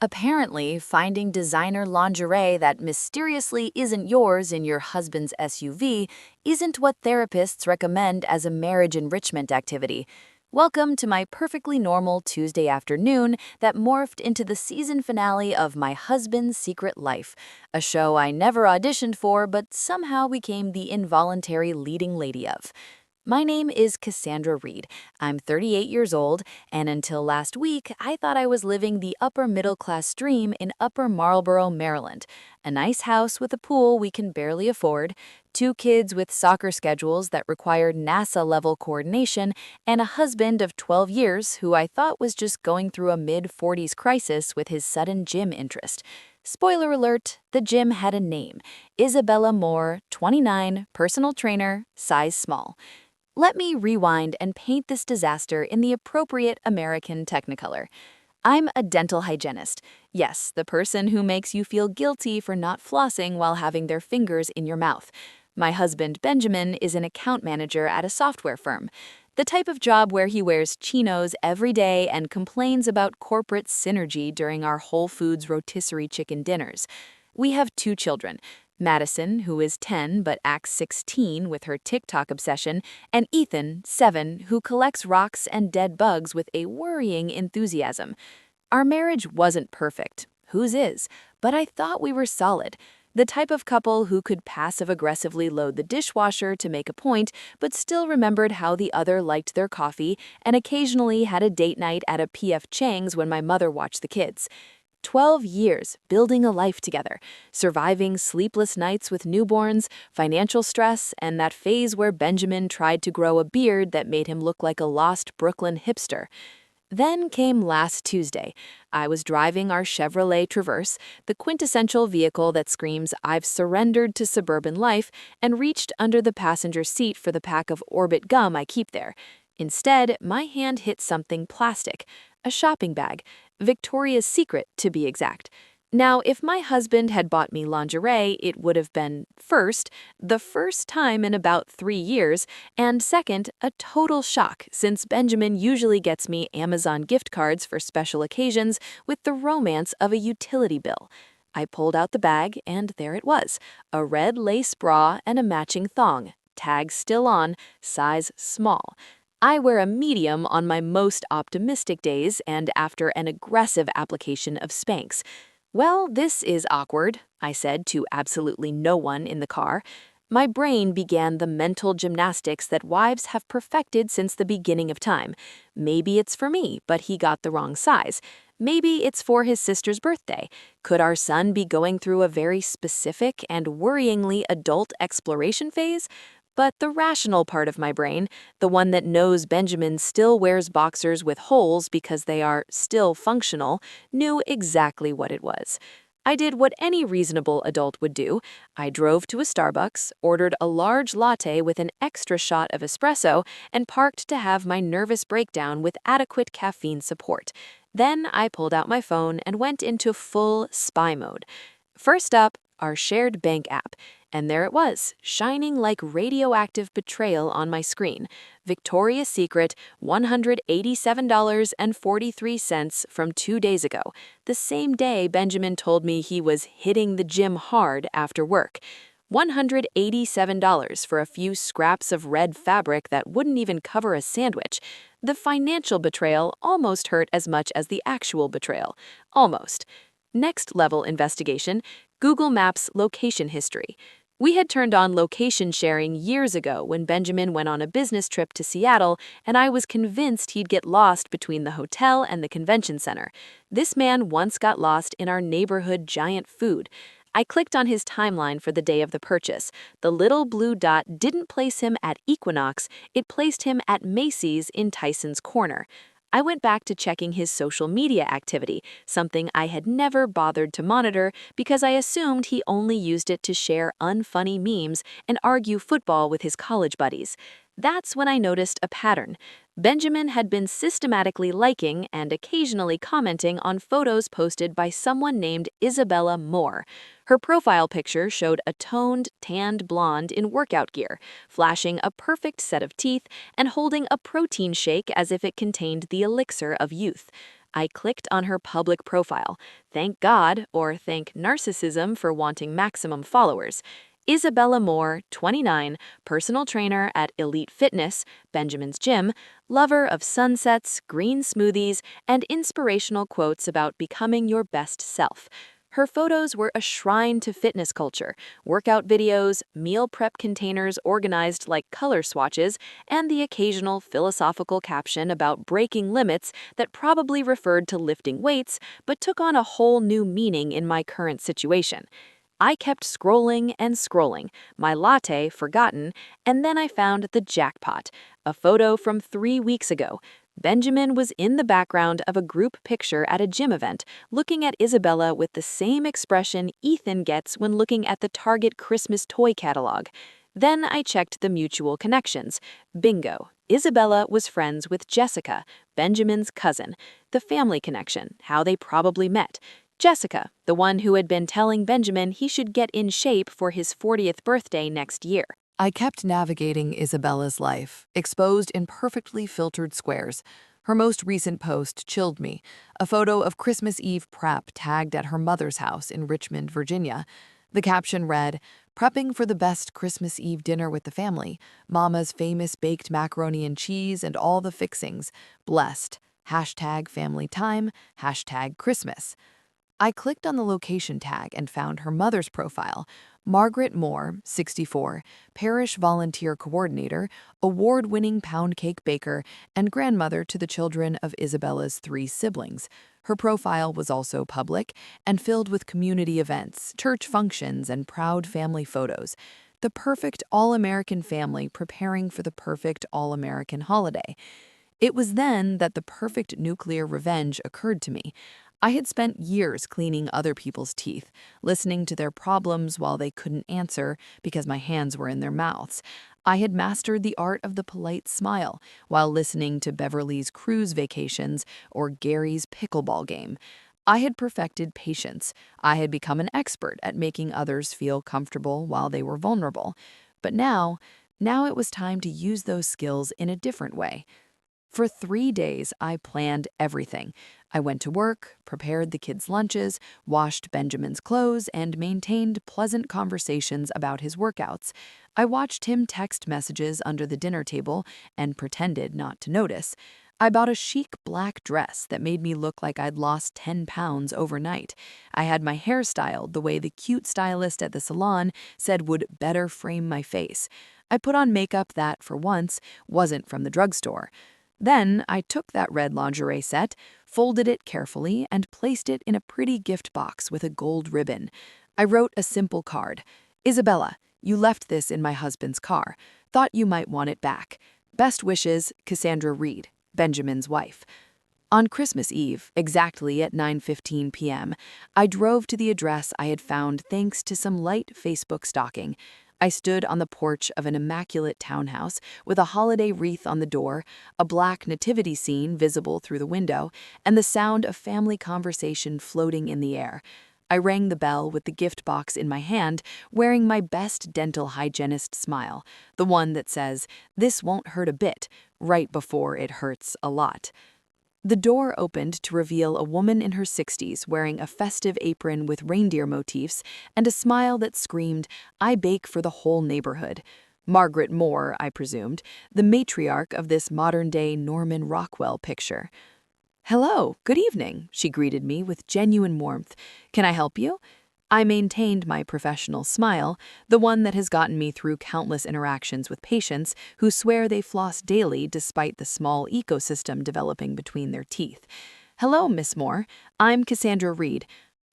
Apparently, finding designer lingerie that mysteriously isn't yours in your husband's SUV isn't what therapists recommend as a marriage enrichment activity. Welcome to my perfectly normal Tuesday afternoon that morphed into the season finale of My Husband's Secret Life, a show I never auditioned for but somehow became the involuntary leading lady of. My name is Cassandra Reed. I'm 38 years old, and until last week, I thought I was living the upper middle class dream in Upper Marlboro, Maryland. A nice house with a pool we can barely afford, two kids with soccer schedules that required NASA level coordination, and a husband of 12 years who I thought was just going through a mid 40s crisis with his sudden gym interest. Spoiler alert, the gym had a name: Isabella Moore, 29, personal trainer, size small. Let me rewind and paint this disaster in the appropriate American technicolor. I'm a dental hygienist. Yes, the person who makes you feel guilty for not flossing while having their fingers in your mouth. My husband, Benjamin, is an account manager at a software firm. The type of job where he wears chinos every day and complains about corporate synergy during our Whole Foods rotisserie chicken dinners. We have two children: Madison, who is 10 but acts 16 with her TikTok obsession, and Ethan, 7, who collects rocks and dead bugs with a worrying enthusiasm. Our marriage wasn't perfect. Whose is? But I thought we were solid. The type of couple who could passive-aggressively load the dishwasher to make a point, but still remembered how the other liked their coffee, and occasionally had a date night at a P.F. Chang's when my mother watched the kids. 12 years building a life together, surviving sleepless nights with newborns, financial stress, and that phase where Benjamin tried to grow a beard that made him look like a lost Brooklyn hipster. Then came last Tuesday. I was driving our Chevrolet Traverse, the quintessential vehicle that screams, "I've surrendered to suburban life," and reached under the passenger seat for the pack of Orbit gum I keep there. Instead, my hand hit something plastic, a shopping bag, Victoria's Secret to be exact. Now, if my husband had bought me lingerie, it would have been, first, the first time in about 3 years, and second, a total shock since Benjamin usually gets me Amazon gift cards for special occasions with the romance of a utility bill. I pulled out the bag, and there it was: a red lace bra and a matching thong, tag still on, size small. I wear a medium on my most optimistic days and after an aggressive application of Spanx. "Well, this is awkward," I said to absolutely no one in the car. My brain began the mental gymnastics that wives have perfected since the beginning of time. Maybe it's for me, but he got the wrong size. Maybe it's for his sister's birthday. Could our son be going through a very specific and worryingly adult exploration phase? But the rational part of my brain, the one that knows Benjamin still wears boxers with holes because they are still functional, knew exactly what it was. I did what any reasonable adult would do. I drove to a Starbucks, ordered a large latte with an extra shot of espresso, and parked to have my nervous breakdown with adequate caffeine support. Then I pulled out my phone and went into full spy mode. First up, our shared bank app. And there it was, shining like radioactive betrayal on my screen. Victoria's Secret, $187.43 from 2 days ago, the same day Benjamin told me he was hitting the gym hard after work. $187 for a few scraps of red fabric that wouldn't even cover a sandwich. The financial betrayal almost hurt as much as the actual betrayal. Almost. Next level investigation: Google Maps location history. We had turned on location sharing years ago when Benjamin went on a business trip to Seattle, and I was convinced he'd get lost between the hotel and the convention center. This man once got lost in our neighborhood giant food. I clicked on his timeline for the day of the purchase. The little blue dot didn't place him at Equinox, it placed him at Macy's in Tyson's Corner. I went back to checking his social media activity, something I had never bothered to monitor because I assumed he only used it to share unfunny memes and argue football with his college buddies. That's when I noticed a pattern. Benjamin had been systematically liking and occasionally commenting on photos posted by someone named Isabella Moore. Her profile picture showed a toned, tanned blonde in workout gear, flashing a perfect set of teeth and holding a protein shake as if it contained the elixir of youth. I clicked on her public profile. Thank God, or thank narcissism for wanting maximum followers. Isabella Moore, 29, personal trainer at Elite Fitness, Benjamin's Gym, lover of sunsets, green smoothies, and inspirational quotes about becoming your best self. Her photos were a shrine to fitness culture, workout videos, meal prep containers organized like color swatches, and the occasional philosophical caption about breaking limits that probably referred to lifting weights but took on a whole new meaning in my current situation. I kept scrolling and scrolling, my latte forgotten, and then I found the jackpot, a photo from 3 weeks ago. Benjamin was in the background of a group picture at a gym event, looking at Isabella with the same expression Ethan gets when looking at the Target Christmas toy catalog. Then I checked the mutual connections. Bingo. Isabella was friends with Jessica, Benjamin's cousin. The family connection, how they probably met. Jessica, the one who had been telling Benjamin he should get in shape for his 40th birthday next year. I kept navigating Isabella's life, exposed in perfectly filtered squares. Her most recent post chilled me, a photo of Christmas Eve prep tagged at her mother's house in Richmond, Virginia. The caption read, "Prepping for the best Christmas Eve dinner with the family. Mama's famous baked macaroni and cheese and all the fixings. Blessed. Hashtag family time. Hashtag Christmas." I clicked on the location tag and found her mother's profile, Margaret Moore, 64, parish volunteer coordinator, award-winning pound cake baker, and grandmother to the children of Isabella's 3 siblings. Her profile was also public and filled with community events, church functions, and proud family photos. The perfect all-American family preparing for the perfect all-American holiday. It was then that the perfect nuclear revenge occurred to me. I had spent years cleaning other people's teeth, listening to their problems while they couldn't answer because my hands were in their mouths. I had mastered the art of the polite smile while listening to Beverly's cruise vacations or Gary's pickleball game. I had perfected patience. I had become an expert at making others feel comfortable while they were vulnerable. But now it was time to use those skills in a different way. For 3 days, I planned everything. I went to work, prepared the kids' lunches, washed Benjamin's clothes, and maintained pleasant conversations about his workouts. I watched him text messages under the dinner table and pretended not to notice. I bought a chic black dress that made me look like I'd lost 10 pounds overnight. I had my hair styled the way the cute stylist at the salon said would better frame my face. I put on makeup that, for once, wasn't from the drugstore. Then I took that red lingerie set, folded it carefully, and placed it in a pretty gift box with a gold ribbon. I wrote a simple card. "Isabella, you left this in my husband's car. Thought you might want it back. Best wishes, Cassandra Reed, Benjamin's wife." On Christmas Eve, exactly at 9:15 p.m., I drove to the address I had found thanks to some light Facebook stalking. I stood on the porch of an immaculate townhouse with a holiday wreath on the door, a black nativity scene visible through the window, and the sound of family conversation floating in the air. I rang the bell with the gift box in my hand, wearing my best dental hygienist smile, the one that says, "This won't hurt a bit," right before it hurts a lot. The door opened to reveal a woman in her 60s wearing a festive apron with reindeer motifs and a smile that screamed, "I bake for the whole neighborhood." Margaret Moore, I presumed, the matriarch of this modern-day Norman Rockwell picture. "Hello, good evening," she greeted me with genuine warmth. "Can I help you?" I maintained my professional smile, the one that has gotten me through countless interactions with patients who swear they floss daily despite the small ecosystem developing between their teeth. "Hello, Miss Moore. I'm Cassandra Reed."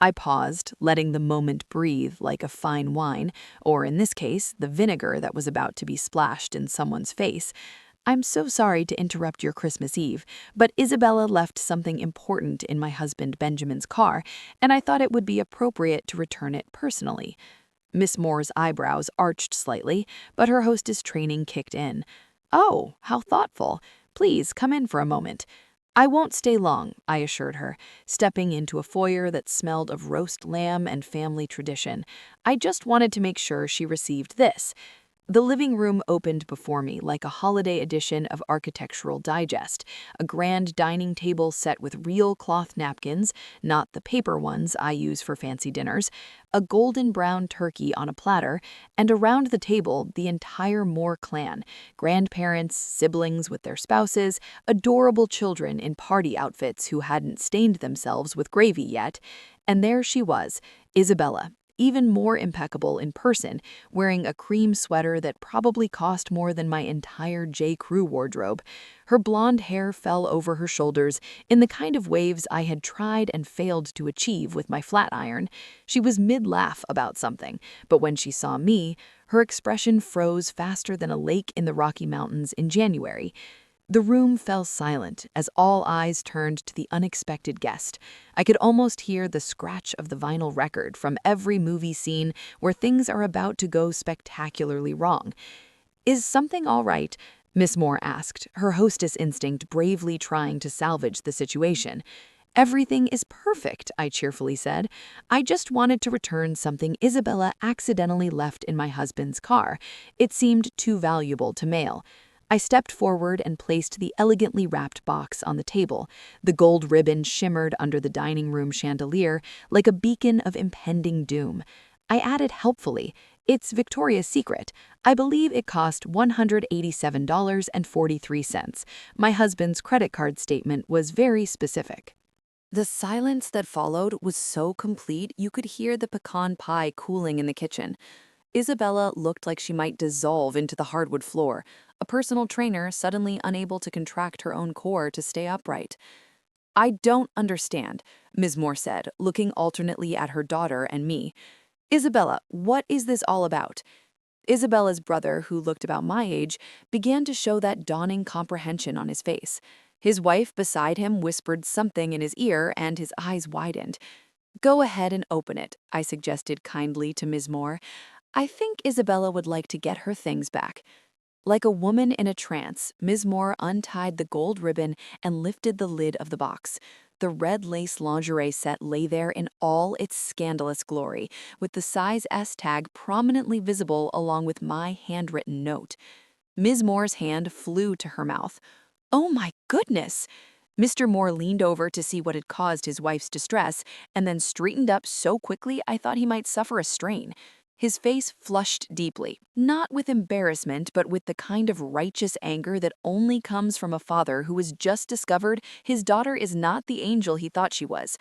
I paused, letting the moment breathe like a fine wine, or in this case, the vinegar that was about to be splashed in someone's face. "I'm so sorry to interrupt your Christmas Eve, but Isabella left something important in my husband Benjamin's car, and I thought it would be appropriate to return it personally." Miss Moore's eyebrows arched slightly, but her hostess training kicked in. "Oh, how thoughtful. Please come in for a moment." "I won't stay long," I assured her, stepping into a foyer that smelled of roast lamb and family tradition. "I just wanted to make sure she received this." The living room opened before me like a holiday edition of Architectural Digest, a grand dining table set with real cloth napkins, not the paper ones I use for fancy dinners, a golden brown turkey on a platter, and around the table the entire Moore clan, grandparents, siblings with their spouses, adorable children in party outfits who hadn't stained themselves with gravy yet, and there she was, Isabella, even more impeccable in person, wearing a cream sweater that probably cost more than my entire J. Crew wardrobe. Her blonde hair fell over her shoulders in the kind of waves I had tried and failed to achieve with my flat iron. She was mid-laugh about something, but when she saw me, her expression froze faster than a lake in the Rocky Mountains in January. The room fell silent as all eyes turned to the unexpected guest. I could almost hear the scratch of the vinyl record from every movie scene where things are about to go spectacularly wrong. "Is something all right?" Miss Moore asked, her hostess instinct bravely trying to salvage the situation. "Everything is perfect," I cheerfully said. "I just wanted to return something Isabella accidentally left in my husband's car. It seemed too valuable to mail." I stepped forward and placed the elegantly wrapped box on the table. The gold ribbon shimmered under the dining room chandelier like a beacon of impending doom. I added helpfully, "It's Victoria's Secret. I believe it cost $187.43. My husband's credit card statement was very specific." The silence that followed was so complete you could hear the pecan pie cooling in the kitchen. Isabella looked like she might dissolve into the hardwood floor, a personal trainer suddenly unable to contract her own core to stay upright. "I don't understand," Ms. Moore said, looking alternately at her daughter and me. "Isabella, what is this all about?" Isabella's brother, who looked about my age, began to show that dawning comprehension on his face. His wife beside him whispered something in his ear, and his eyes widened. "Go ahead and open it," I suggested kindly to Ms. Moore. "I think Isabella would like to get her things back." Like a woman in a trance, Ms. Moore untied the gold ribbon and lifted the lid of the box. The red lace lingerie set lay there in all its scandalous glory, with the size S tag prominently visible along with my handwritten note. Ms. Moore's hand flew to her mouth. "Oh my goodness!" Mr. Moore leaned over to see what had caused his wife's distress, and then straightened up so quickly I thought he might suffer a strain. His face flushed deeply, not with embarrassment, but with the kind of righteous anger that only comes from a father who has just discovered his daughter is not the angel he thought she was.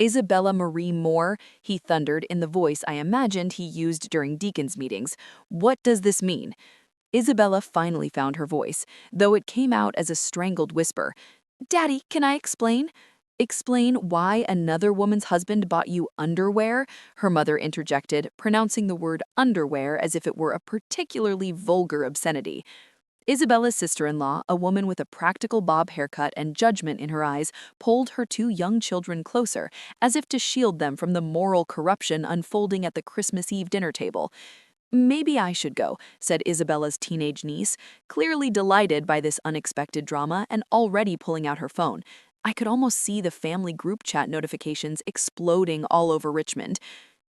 "Isabella Marie Moore," he thundered in the voice I imagined he used during deacons' meetings. "What does this mean?" Isabella finally found her voice, though it came out as a strangled whisper. "Daddy, can I explain?" "Explain why another woman's husband bought you underwear?" her mother interjected, pronouncing the word underwear as if it were a particularly vulgar obscenity. Isabella's sister-in-law, a woman with a practical bob haircut and judgment in her eyes, pulled her two young children closer, as if to shield them from the moral corruption unfolding at the Christmas Eve dinner table. "Maybe I should go," said Isabella's teenage niece, clearly delighted by this unexpected drama and already pulling out her phone. I could almost see the family group chat notifications exploding all over Richmond.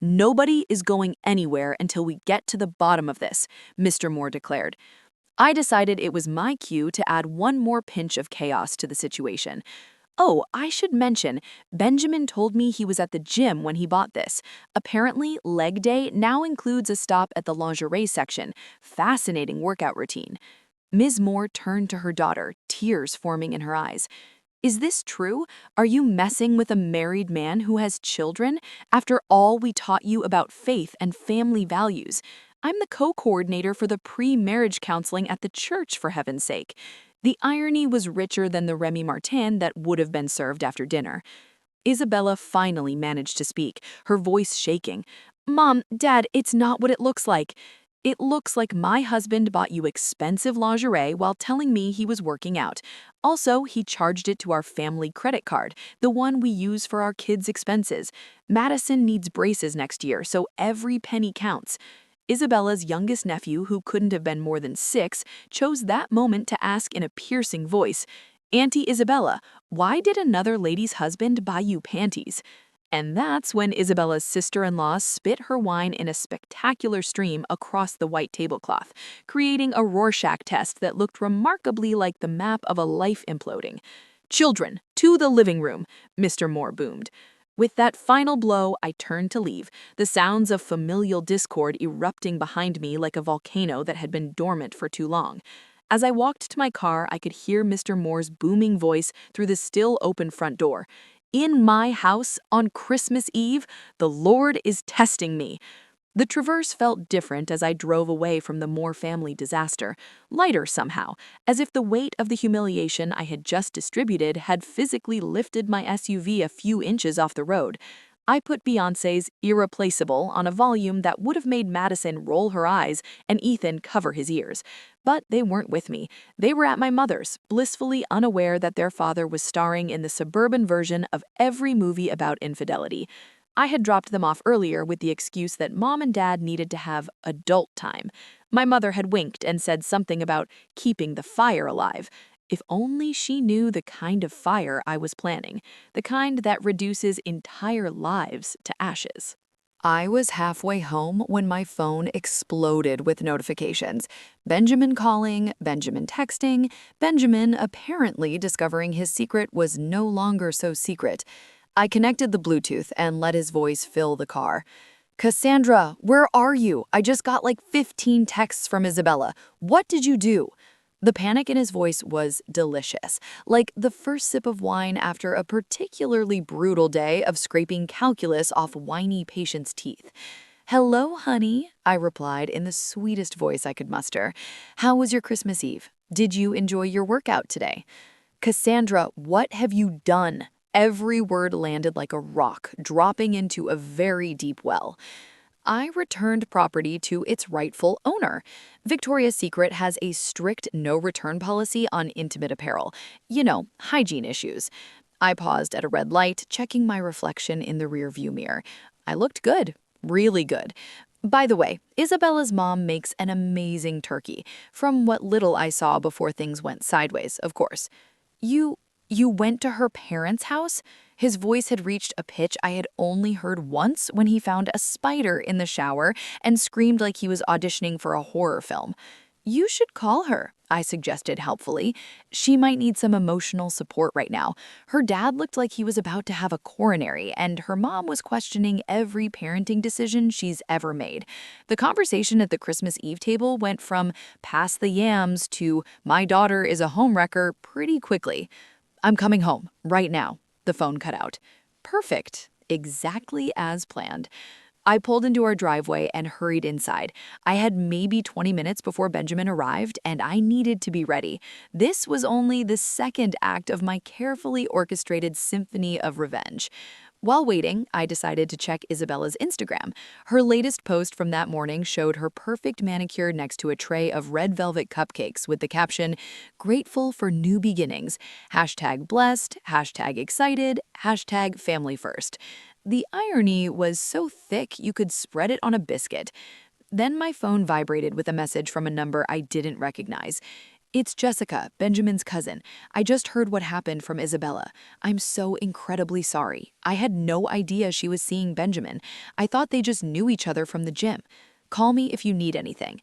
"Nobody is going anywhere until we get to the bottom of this," Mr. Moore declared. I decided it was my cue to add one more pinch of chaos to the situation. "Oh, I should mention, Benjamin told me he was at the gym when he bought this. Apparently, leg day now includes a stop at the lingerie section. Fascinating workout routine." Ms. Moore turned to her daughter, tears forming in her eyes. "Is this true? Are you messing with a married man who has children? After all we taught you about faith and family values. I'm the co-coordinator for the pre-marriage counseling at the church, for heaven's sake." The irony was richer than the Remy Martin that would have been served after dinner. Isabella finally managed to speak, her voice shaking. "Mom, Dad, it's not what it looks like. It looks like my husband bought you expensive lingerie while telling me he was working out. Also, he charged it to our family credit card, the one we use for our kids' expenses. Madison needs braces next year, so every penny counts." Isabella's youngest nephew, who couldn't have been more than 6, chose that moment to ask in a piercing voice, "Auntie Isabella, why did another lady's husband buy you panties?" And that's when Isabella's sister-in-law spit her wine in a spectacular stream across the white tablecloth, creating a Rorschach test that looked remarkably like the map of a life imploding. "Children, to the living room," Mr. Moore boomed. With that final blow, I turned to leave, the sounds of familial discord erupting behind me like a volcano that had been dormant for too long. As I walked to my car, I could hear Mr. Moore's booming voice through the still open front door. "In my house, on Christmas Eve, the Lord is testing me." The traverse felt different as I drove away from the Moore family disaster, lighter somehow, as if the weight of the humiliation I had just distributed had physically lifted my SUV a few inches off the road. I put Beyoncé's Irreplaceable on a volume that would have made Madison roll her eyes and Ethan cover his ears. But they weren't with me. They were at my mother's, blissfully unaware that their father was starring in the suburban version of every movie about infidelity. I had dropped them off earlier with the excuse that Mom and Dad needed to have adult time. My mother had winked and said something about keeping the fire alive. If only she knew the kind of fire I was planning, the kind that reduces entire lives to ashes. I was halfway home when my phone exploded with notifications. Benjamin calling, Benjamin texting, Benjamin apparently discovering his secret was no longer so secret. I connected the Bluetooth and let his voice fill the car. "Cassandra, where are you? I just got like 15 texts from Isabella. What did you do?" The panic in his voice was delicious, like the first sip of wine after a particularly brutal day of scraping calculus off whiny patient's teeth. "Hello, honey," I replied in the sweetest voice I could muster. "How was your Christmas Eve? Did you enjoy your workout today?" "Cassandra, what have you done?" Every word landed like a rock, dropping into a very deep well. "I returned property to its rightful owner. Victoria's Secret has a strict no-return policy on intimate apparel. You know, hygiene issues." I paused at a red light, checking my reflection in the rearview mirror. I looked good, really good. By the way, Isabella's mom makes an amazing turkey, from what little I saw before things went sideways, of course. You went to her parents' house?" His voice had reached a pitch I had only heard once when he found a spider in the shower and screamed like he was auditioning for a horror film. "You should call her," I suggested helpfully. "She might need some emotional support right now. Her dad looked like he was about to have a coronary, and her mom was questioning every parenting decision she's ever made." The conversation at the Christmas Eve table went from "pass the yams" to "my daughter is a homewrecker" pretty quickly. "I'm coming home, right now." The phone cut out. Perfect. Exactly as planned. I pulled into our driveway and hurried inside. I had maybe 20 minutes before Benjamin arrived, and I needed to be ready. This was only the second act of my carefully orchestrated symphony of revenge. While waiting, I decided to check Isabella's Instagram. Her latest post from that morning showed her perfect manicure next to a tray of red velvet cupcakes with the caption, "Grateful for new beginnings, #blessed, #excited, #family first." The irony was so thick you could spread it on a biscuit. Then my phone vibrated with a message from a number I didn't recognize. "It's Jessica, Benjamin's cousin. I just heard what happened from Isabella. I'm so incredibly sorry. I had no idea she was seeing Benjamin. I thought they just knew each other from the gym. Call me if you need anything."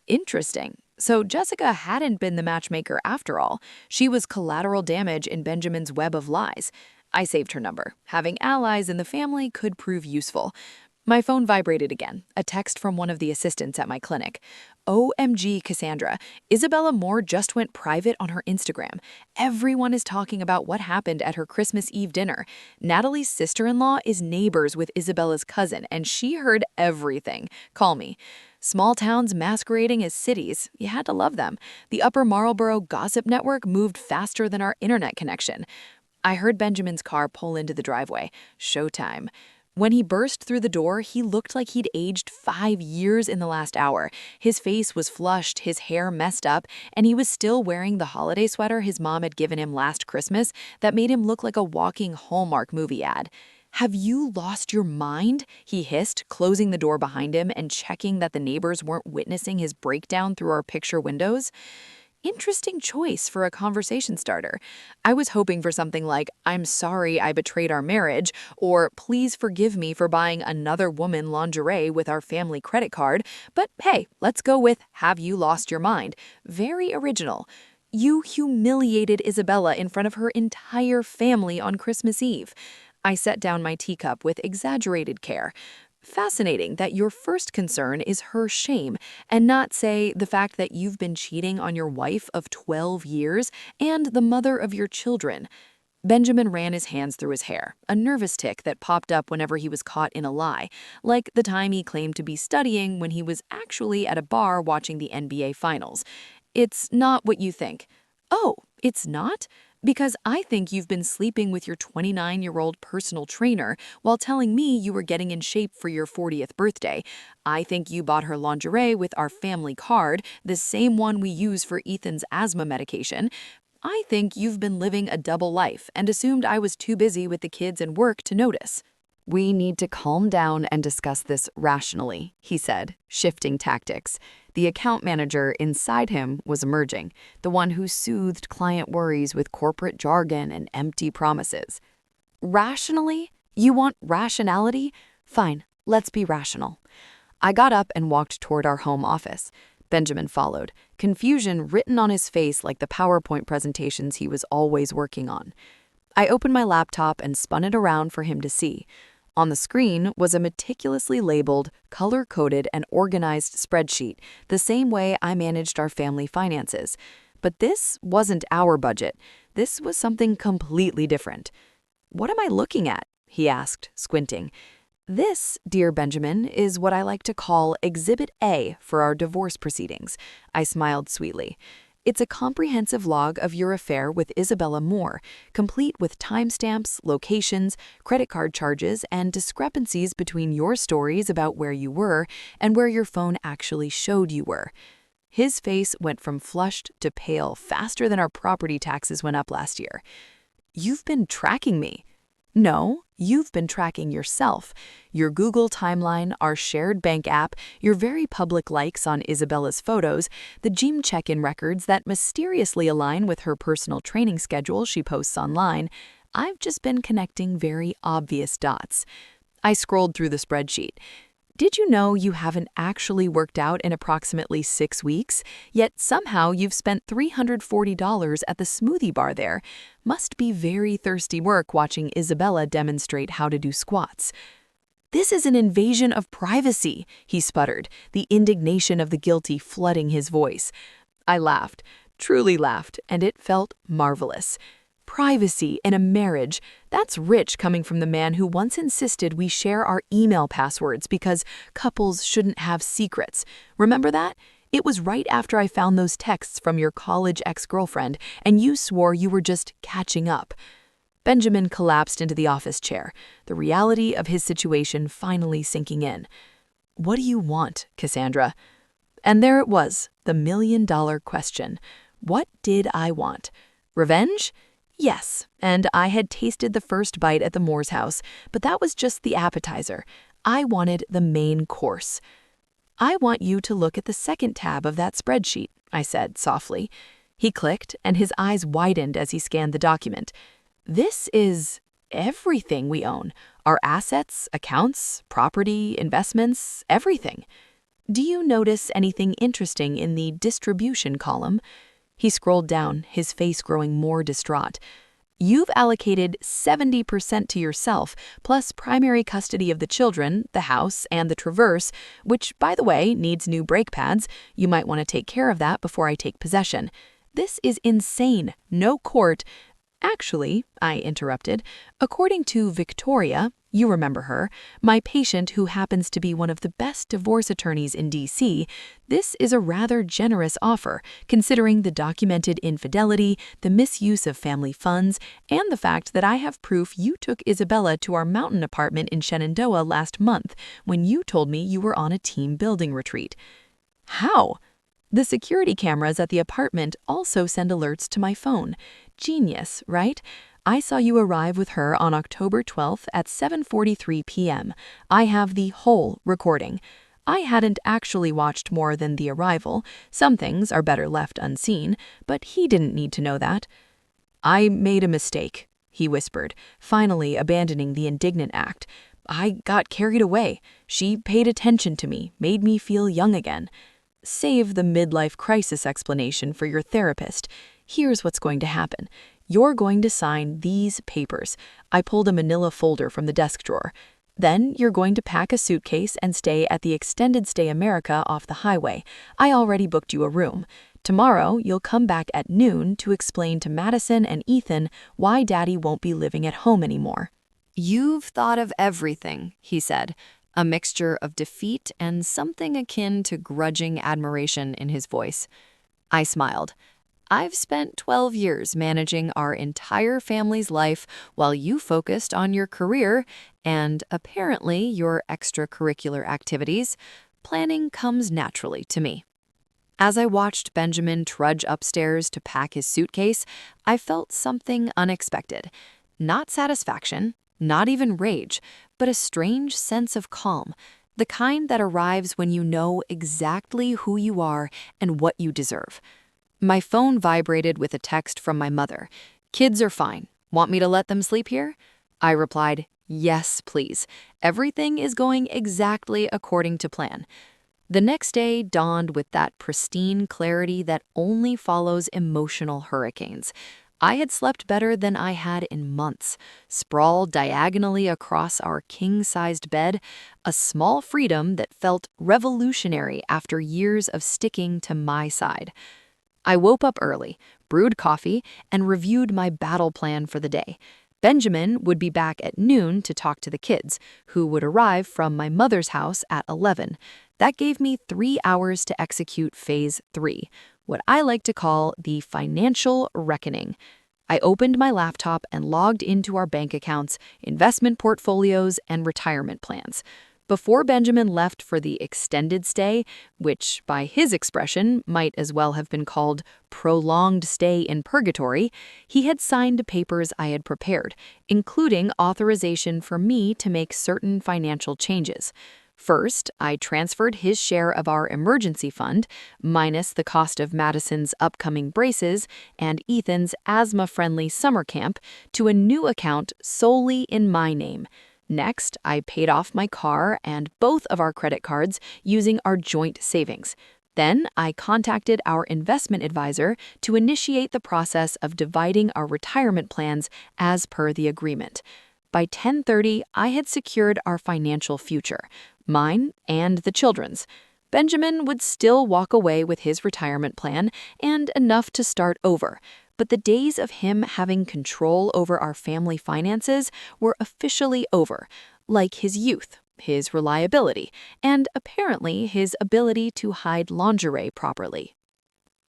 Interesting. So Jessica hadn't been the matchmaker after all. She was collateral damage in Benjamin's web of lies. I saved her number. Having allies in the family could prove useful. My phone vibrated again, a text from one of the assistants at my clinic. "OMG, Cassandra, Isabella Moore just went private on her Instagram. Everyone is talking about what happened at her Christmas Eve dinner. Natalie's sister-in-law is neighbors with Isabella's cousin, and she heard everything. Call me." Small towns masquerading as cities, you had to love them. The Upper Marlboro gossip network moved faster than our internet connection. I heard Benjamin's car pull into the driveway. Showtime. When he burst through the door, he looked like he'd aged 5 years in the last hour. His face was flushed, his hair messed up, and he was still wearing the holiday sweater his mom had given him last Christmas that made him look like a walking Hallmark movie ad. "Have you lost your mind?" he hissed, closing the door behind him and checking that the neighbors weren't witnessing his breakdown through our picture windows. Interesting choice for a conversation starter. I was hoping for something like, "I'm sorry I betrayed our marriage," or "Please forgive me for buying another woman lingerie with our family credit card." But hey, let's go with, "Have you lost your mind?" Very original. You humiliated Isabella in front of her entire family on Christmas Eve. I set down my teacup with exaggerated care. Fascinating that your first concern is her shame and not, say, the fact that you've been cheating on your wife of 12 years and the mother of your children. Benjamin ran his hands through his hair, a nervous tic that popped up whenever he was caught in a lie, like the time he claimed to be studying when he was actually at a bar watching the NBA Finals. It's not what you think. Oh, it's not? Because I think you've been sleeping with your 29-year-old personal trainer while telling me you were getting in shape for your 40th birthday. I think you bought her lingerie with our family card, the same one we use for Ethan's asthma medication. I think you've been living a double life and assumed I was too busy with the kids and work to notice. We need to calm down and discuss this rationally, he said, shifting tactics. The account manager inside him was emerging, the one who soothed client worries with corporate jargon and empty promises. Rationally? You want rationality? Fine, let's be rational. I got up and walked toward our home office. Benjamin followed, confusion written on his face like the PowerPoint presentations he was always working on. I opened my laptop and spun it around for him to see. On the screen was a meticulously labeled, color-coded, and organized spreadsheet, the same way I managed our family finances. But this wasn't our budget. This was something completely different. "What am I looking at?" he asked, squinting. "This, dear Benjamin, is what I like to call Exhibit A for our divorce proceedings." I smiled sweetly. "It's a comprehensive log of your affair with Isabella Moore, complete with timestamps, locations, credit card charges, and discrepancies between your stories about where you were and where your phone actually showed you were." His face went from flushed to pale faster than our property taxes went up last year. "You've been tracking me." "No, you've been tracking yourself. Your Google timeline, our shared bank app, your very public likes on Isabella's photos, the gym check-in records that mysteriously align with her personal training schedule she posts online. I've just been connecting very obvious dots." I scrolled through the spreadsheet. "Did you know you haven't actually worked out in approximately 6 weeks, yet somehow you've spent $340 at the smoothie bar there? Must be very thirsty work watching Isabella demonstrate how to do squats." "This is an invasion of privacy," he sputtered, the indignation of the guilty flooding his voice. I laughed, truly laughed, and it felt marvelous. Privacy in a marriage, that's rich coming from the man who once insisted we share our email passwords because couples shouldn't have secrets. Remember that? It was right after I found those texts from your college ex-girlfriend, and you swore you were just catching up. Benjamin collapsed into the office chair, the reality of his situation finally sinking in. "What do you want, Cassandra?" And there it was, the million-dollar question. What did I want? Revenge? Yes, and I had tasted the first bite at the Moore's house, but that was just the appetizer. I wanted the main course. "I want you to look at the second tab of that spreadsheet," I said softly. He clicked, and his eyes widened as he scanned the document. "This is everything we own. Our assets, accounts, property, investments, everything. Do you notice anything interesting in the distribution column?" He scrolled down, his face growing more distraught. "You've allocated 70% to yourself, plus primary custody of the children, the house, and the Traverse, which, by the way, needs new brake pads. You might want to take care of that before I take possession. This is insane. No court." "Actually," I interrupted, "according to Victoria, you remember her, my patient who happens to be one of the best divorce attorneys in D.C., this is a rather generous offer, considering the documented infidelity, the misuse of family funds, and the fact that I have proof you took Isabella to our mountain apartment in Shenandoah last month when you told me you were on a team building retreat." "How?" "The security cameras at the apartment also send alerts to my phone. Genius, right? I saw you arrive with her on October 12th at 7:43 p.m. I have the whole recording. I hadn't actually watched more than the arrival. Some things are better left unseen, but he didn't need to know that. "I made a mistake," he whispered, finally abandoning the indignant act. "I got carried away. She paid attention to me, made me feel young again. Save the midlife crisis explanation for your therapist. Here's what's going to happen. You're going to sign these papers." I pulled a manila folder from the desk drawer. "Then you're going to pack a suitcase and stay at the Extended Stay America off the highway. I already booked you a room. Tomorrow, you'll come back at noon to explain to Madison and Ethan why Daddy won't be living at home anymore." "You've thought of everything," he said, a mixture of defeat and something akin to grudging admiration in his voice. I smiled. "I've spent 12 years managing our entire family's life while you focused on your career and, apparently, your extracurricular activities. Planning comes naturally to me." As I watched Benjamin trudge upstairs to pack his suitcase, I felt something unexpected. Not satisfaction, not even rage, but a strange sense of calm, the kind that arrives when you know exactly who you are and what you deserve. My phone vibrated with a text from my mother. "Kids are fine. Want me to let them sleep here?" I replied, "Yes, please. Everything is going exactly according to plan." The next day dawned with that pristine clarity that only follows emotional hurricanes. I had slept better than I had in months, sprawled diagonally across our king-sized bed, a small freedom that felt revolutionary after years of sticking to my side. I woke up early, brewed coffee, and reviewed my battle plan for the day. Benjamin would be back at noon to talk to the kids, who would arrive from my mother's house at 11. That gave me 3 hours to execute Phase 3, what I like to call the financial reckoning. I opened my laptop and logged into our bank accounts, investment portfolios, and retirement plans. Before Benjamin left for the extended stay, which by his expression might as well have been called prolonged stay in purgatory, he had signed papers I had prepared, including authorization for me to make certain financial changes. First, I transferred his share of our emergency fund, minus the cost of Madison's upcoming braces and Ethan's asthma-friendly summer camp, to a new account solely in my name. Next, I paid off my car and both of our credit cards using our joint savings. Then, I contacted our investment advisor to initiate the process of dividing our retirement plans as per the agreement. By 10:30, I had secured our financial future, mine and the children's. Benjamin would still walk away with his retirement plan and enough to start over, but the days of him having control over our family finances were officially over, like his youth, his reliability, and apparently his ability to hide lingerie properly.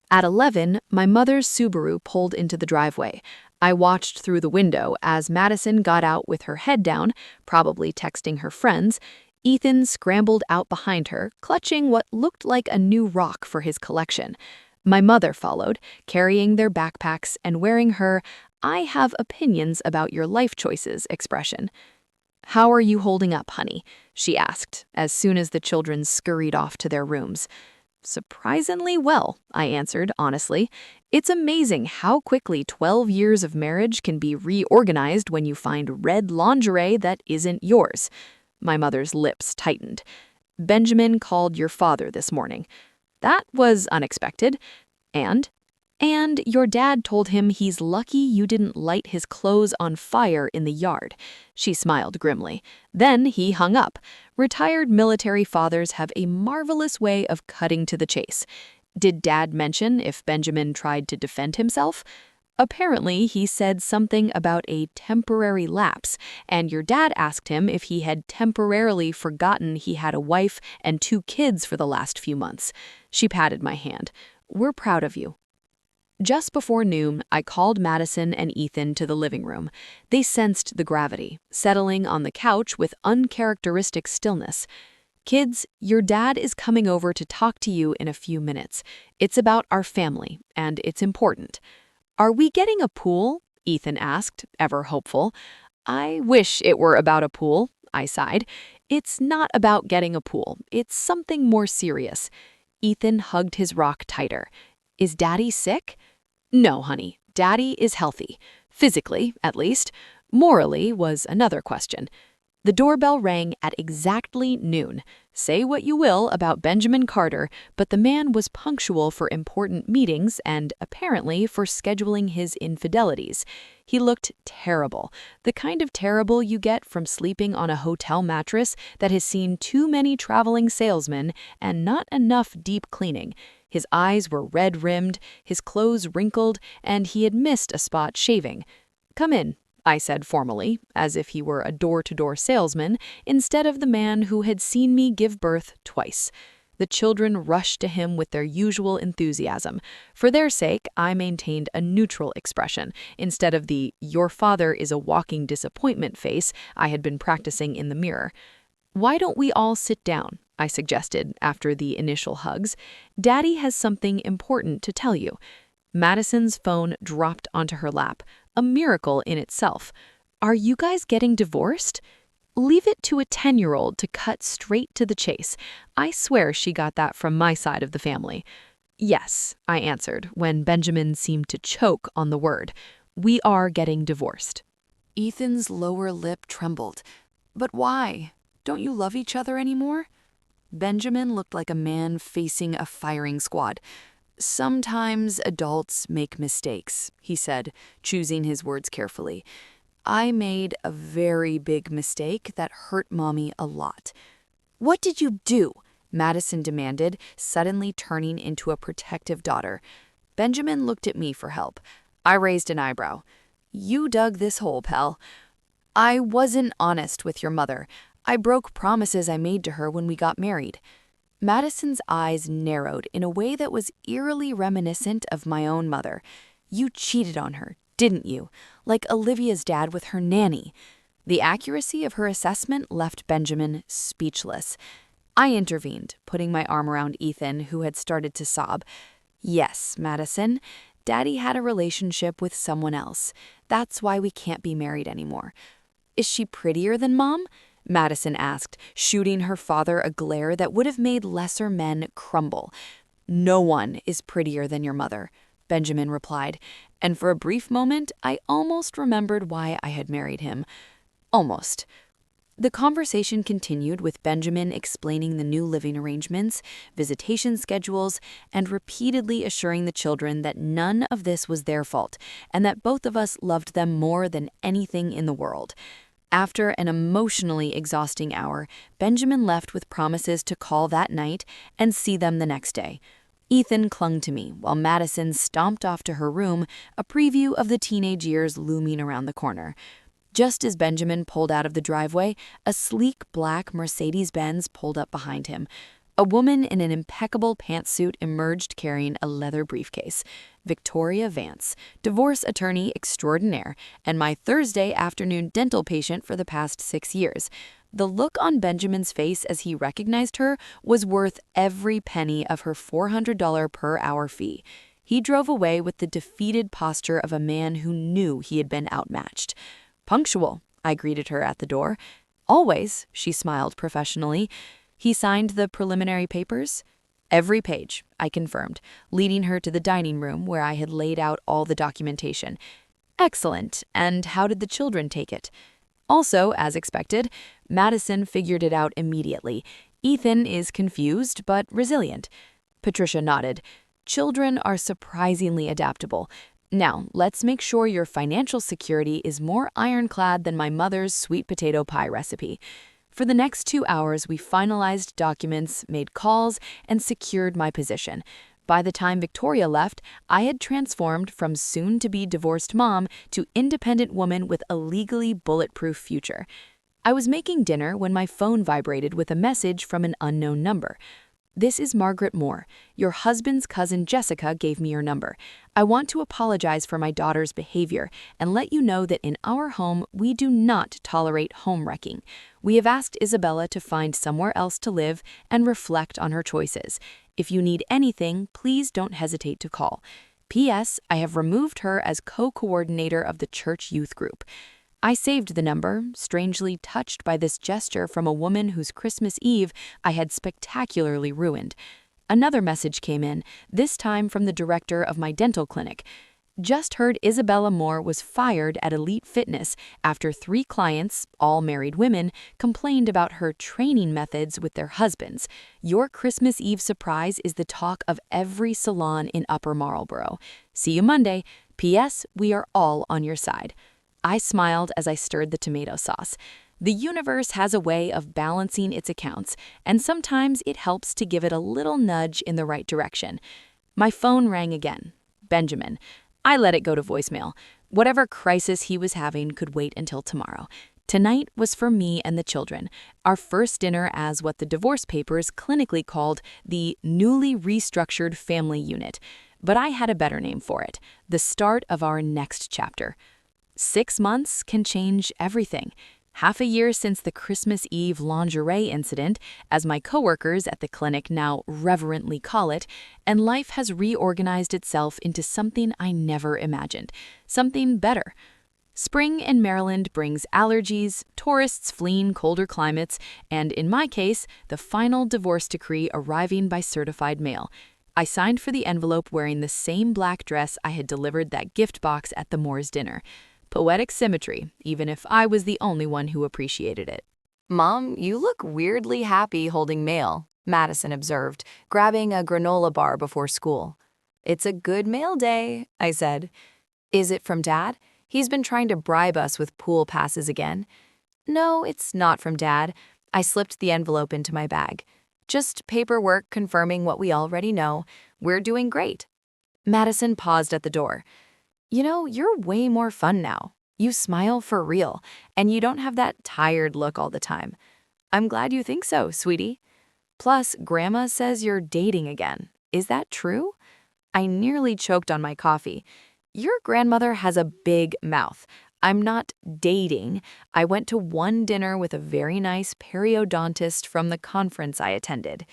At 11, my mother's Subaru pulled into the driveway. I watched through the window as Madison got out with her head down, probably texting her friends. Ethan scrambled out behind her, clutching what looked like a new rock for his collection. My mother followed, carrying their backpacks and wearing her "I have opinions about your life choices" expression. "How are you holding up, honey?" she asked, as soon as the children scurried off to their rooms. "Surprisingly well," I answered, honestly. It's amazing how quickly 12 years of marriage can be reorganized when you find red lingerie that isn't yours. My mother's lips tightened. "Benjamin called your father this morning." That was unexpected. And your dad told him he's lucky you didn't light his clothes on fire in the yard." She smiled grimly. Then he hung up. Retired military fathers have a marvelous way of cutting to the chase. Did Dad mention if Benjamin tried to defend himself? Apparently, he said something about a temporary lapse, and your dad asked him if he had temporarily forgotten he had a wife and 2 kids for the last few months. She patted my hand. "We're proud of you." Just before noon, I called Madison and Ethan to the living room. They sensed the gravity, settling on the couch with uncharacteristic stillness. "Kids, your dad is coming over to talk to you in a few minutes. It's about our family, and it's important." "Are we getting a pool?" Ethan asked, ever hopeful. "I wish it were about a pool," I sighed. It's not about getting a pool. It's something more serious. Ethan hugged his rock tighter. Is Daddy sick? No, honey. Daddy is healthy. Physically, at least. Morally was another question. The doorbell rang at exactly noon. Say what you will about Benjamin Carter, but the man was punctual for important meetings and apparently for scheduling his infidelities. He looked terrible, the kind of terrible you get from sleeping on a hotel mattress that has seen too many traveling salesmen and not enough deep cleaning. His eyes were red-rimmed, his clothes wrinkled, and he had missed a spot shaving. "Come in," I said formally, as if he were a door-to-door salesman, instead of the man who had seen me give birth twice. The children rushed to him with their usual enthusiasm. For their sake, I maintained a neutral expression, instead of the "your father is a walking disappointment" face I had been practicing in the mirror. "Why don't we all sit down?" I suggested after the initial hugs. "Daddy has something important to tell you." Madison's phone dropped onto her lap, a miracle in itself. "Are you guys getting divorced?" Leave it to a 10-year-old to cut straight to the chase. I swear she got that from my side of the family. "Yes," I answered, when Benjamin seemed to choke on the word. "We are getting divorced." Ethan's lower lip trembled. "But why? Don't you love each other anymore?" Benjamin looked like a man facing a firing squad. "Sometimes adults make mistakes," he said, choosing his words carefully. "I made a very big mistake that hurt Mommy a lot." "What did you do?" Madison demanded, suddenly turning into a protective daughter. Benjamin looked at me for help. I raised an eyebrow. "You dug this hole, pal." "I wasn't honest with your mother. I broke promises I made to her when we got married." Madison's eyes narrowed in a way that was eerily reminiscent of my own mother. "You cheated on her, didn't you? Like Olivia's dad with her nanny." The accuracy of her assessment left Benjamin speechless. I intervened, putting my arm around Ethan, who had started to sob. "Yes, Madison, Daddy had a relationship with someone else. That's why we can't be married anymore." "Is she prettier than Mom?" Madison asked, shooting her father a glare that would have made lesser men crumble. "No one is prettier than your mother," Benjamin replied, and for a brief moment I almost remembered why I had married him. Almost. The conversation continued with Benjamin explaining the new living arrangements, visitation schedules, and repeatedly assuring the children that none of this was their fault and that both of us loved them more than anything in the world. After an emotionally exhausting hour, Benjamin left with promises to call that night and see them the next day. Ethan clung to me while Madison stomped off to her room, a preview of the teenage years looming around the corner. Just as Benjamin pulled out of the driveway, a sleek black Mercedes-Benz pulled up behind him. A woman in an impeccable pantsuit emerged carrying a leather briefcase. Victoria Vance, divorce attorney extraordinaire, and my Thursday afternoon dental patient for the past 6 years. The look on Benjamin's face as he recognized her was worth every penny of her $400 per hour fee. He drove away with the defeated posture of a man who knew he had been outmatched. "Punctual," I greeted her at the door. "Always," she smiled professionally. "He signed the preliminary papers?" "Every page," I confirmed, leading her to the dining room where I had laid out all the documentation. "Excellent. And how did the children take it?" Also, as expected, Madison figured it out immediately. Ethan is confused but resilient. Patricia nodded. "Children are surprisingly adaptable. Now, let's make sure your financial security is more ironclad than my mother's sweet potato pie recipe." For the next 2 hours, we finalized documents, made calls, and secured my position. By the time Victoria left, I had transformed from soon-to-be divorced mom to independent woman with a legally bulletproof future. I was making dinner when my phone vibrated with a message from an unknown number. "This is Margaret Moore. Your husband's cousin Jessica gave me your number. I want to apologize for my daughter's behavior and let you know that in our home we do not tolerate home wrecking. We have asked Isabella to find somewhere else to live and reflect on her choices. If you need anything, please don't hesitate to call. P.S. I have removed her as co-coordinator of the church youth group." I saved the number, strangely touched by this gesture from a woman whose Christmas Eve I had spectacularly ruined. Another message came in, this time from the director of my dental clinic. Just heard Isabella Moore was fired at Elite Fitness after 3 clients, all married women, complained about her training methods with their husbands. Your Christmas Eve surprise is the talk of every salon in Upper Marlboro. See you Monday. P.S. We are all on your side. I smiled as I stirred the tomato sauce. The universe has a way of balancing its accounts, and sometimes it helps to give it a little nudge in the right direction. My phone rang again. Benjamin. I let it go to voicemail. Whatever crisis he was having could wait until tomorrow. Tonight was for me and the children, our first dinner as what the divorce papers clinically called the newly restructured family unit. But I had a better name for it, the start of our next chapter. 6 months can change everything. Half a year since the Christmas Eve lingerie incident, as my coworkers at the clinic now reverently call it, and life has reorganized itself into something I never imagined, something better. Spring in Maryland brings allergies, tourists fleeing colder climates, and in my case, the final divorce decree arriving by certified mail. I signed for the envelope wearing the same black dress I had delivered that gift box at the Moore's dinner. Poetic symmetry, even if I was the only one who appreciated it. Mom, you look weirdly happy holding mail, Madison observed, grabbing a granola bar before school. It's a good mail day, I said. Is it from Dad? He's been trying to bribe us with pool passes again. No, it's not from Dad. I slipped the envelope into my bag. Just paperwork confirming what we already know. We're doing great. Madison paused at the door. You know, you're way more fun now. You smile for real, and you don't have that tired look all the time. I'm glad you think so, sweetie. Plus, Grandma says you're dating again. Is that true? I nearly choked on my coffee. Your grandmother has a big mouth. I'm not dating. I went to one dinner with a very nice periodontist from the conference I attended.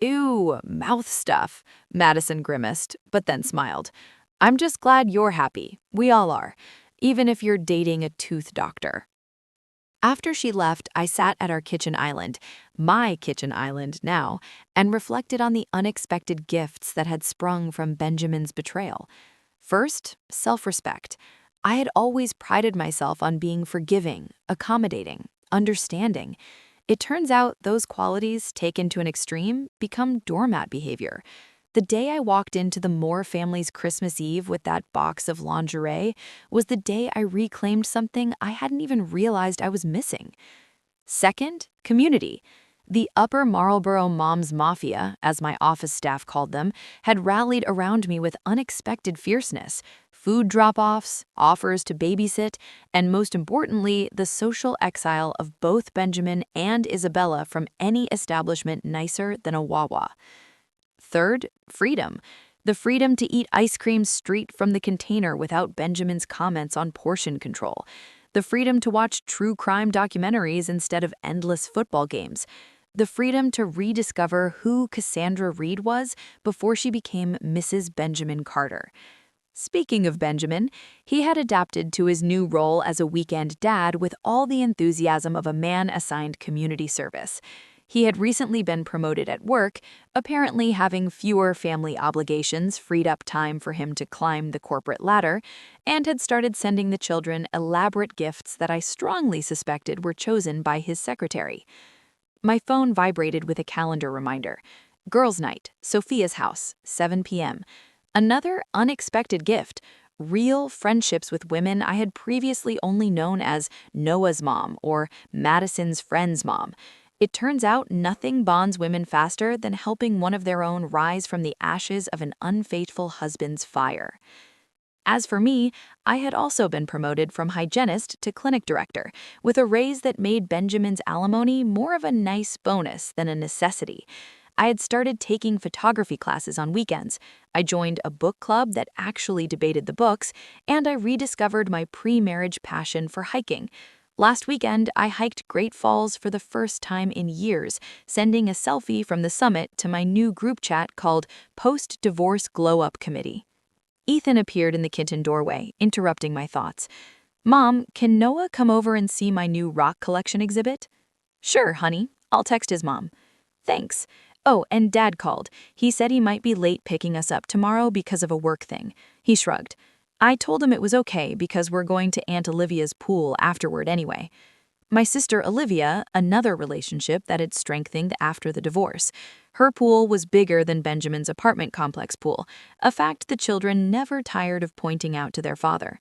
Ew, mouth stuff, Madison grimaced, but then smiled. I'm just glad you're happy. We all are, even if you're dating a tooth doctor. After she left, I sat at our kitchen island, my kitchen island now, and reflected on the unexpected gifts that had sprung from Benjamin's betrayal. First, self-respect. I had always prided myself on being forgiving, accommodating, understanding. It turns out those qualities, taken to an extreme, become doormat behavior. The day I walked into the Moore family's Christmas Eve with that box of lingerie was the day I reclaimed something I hadn't even realized I was missing. Second, community. The Upper Marlboro Moms Mafia, as my office staff called them, had rallied around me with unexpected fierceness, food drop-offs, offers to babysit, and most importantly, the social exile of both Benjamin and Isabella from any establishment nicer than a Wawa. Third, freedom. The freedom to eat ice cream straight from the container without Benjamin's comments on portion control. The freedom to watch true crime documentaries instead of endless football games. The freedom to rediscover who Cassandra Reed was before she became Mrs. Benjamin Carter. Speaking of Benjamin, he had adapted to his new role as a weekend dad with all the enthusiasm of a man assigned community service. He had recently been promoted at work, apparently having fewer family obligations freed up time for him to climb the corporate ladder, and had started sending the children elaborate gifts that I strongly suspected were chosen by his secretary. My phone vibrated with a calendar reminder. Girls' Night, Sophia's house, 7 p.m. Another unexpected gift, real friendships with women I had previously only known as Noah's mom or Madison's friend's mom. It turns out nothing bonds women faster than helping one of their own rise from the ashes of an unfaithful husband's fire. As for me, I had also been promoted from hygienist to clinic director, with a raise that made Benjamin's alimony more of a nice bonus than a necessity. I had started taking photography classes on weekends. I joined a book club that actually debated the books, and I rediscovered my pre-marriage passion for hiking. Last weekend, I hiked Great Falls for the first time in years, sending a selfie from the summit to my new group chat called Post-Divorce Glow-Up Committee. Ethan appeared in the kitchen doorway, interrupting my thoughts. Mom, can Noah come over and see my new rock collection exhibit? Sure, honey. I'll text his mom. Thanks. Oh, and Dad called. He said he might be late picking us up tomorrow because of a work thing. He shrugged. I told him it was okay because we're going to Aunt Olivia's pool afterward anyway. My sister Olivia, another relationship that had strengthened after the divorce. Her pool was bigger than Benjamin's apartment complex pool, a fact the children never tired of pointing out to their father.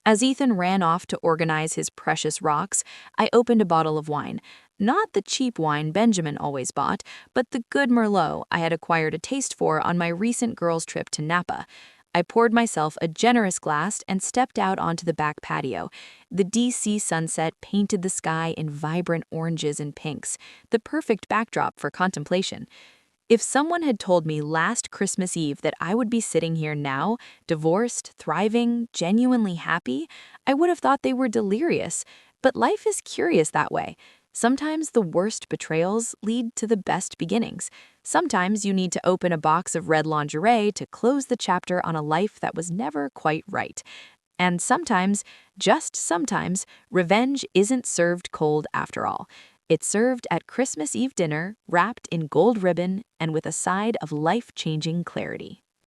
As Ethan ran off to organize his precious rocks, I opened a bottle of wine. Not the cheap wine Benjamin always bought, but the good Merlot I had acquired a taste for on my recent girls' trip to Napa. I poured myself a generous glass and stepped out onto the back patio. The DC sunset painted the sky in vibrant oranges and pinks, the perfect backdrop for contemplation. If someone had told me last Christmas Eve that I would be sitting here now, divorced, thriving, genuinely happy, I would have thought they were delirious. But life is curious that way. Sometimes the worst betrayals lead to the best beginnings. Sometimes you need to open a box of red lingerie to close the chapter on a life that was never quite right. And sometimes, just sometimes, revenge isn't served cold after all. It's served at Christmas Eve dinner, wrapped in gold ribbon and with a side of life-changing clarity.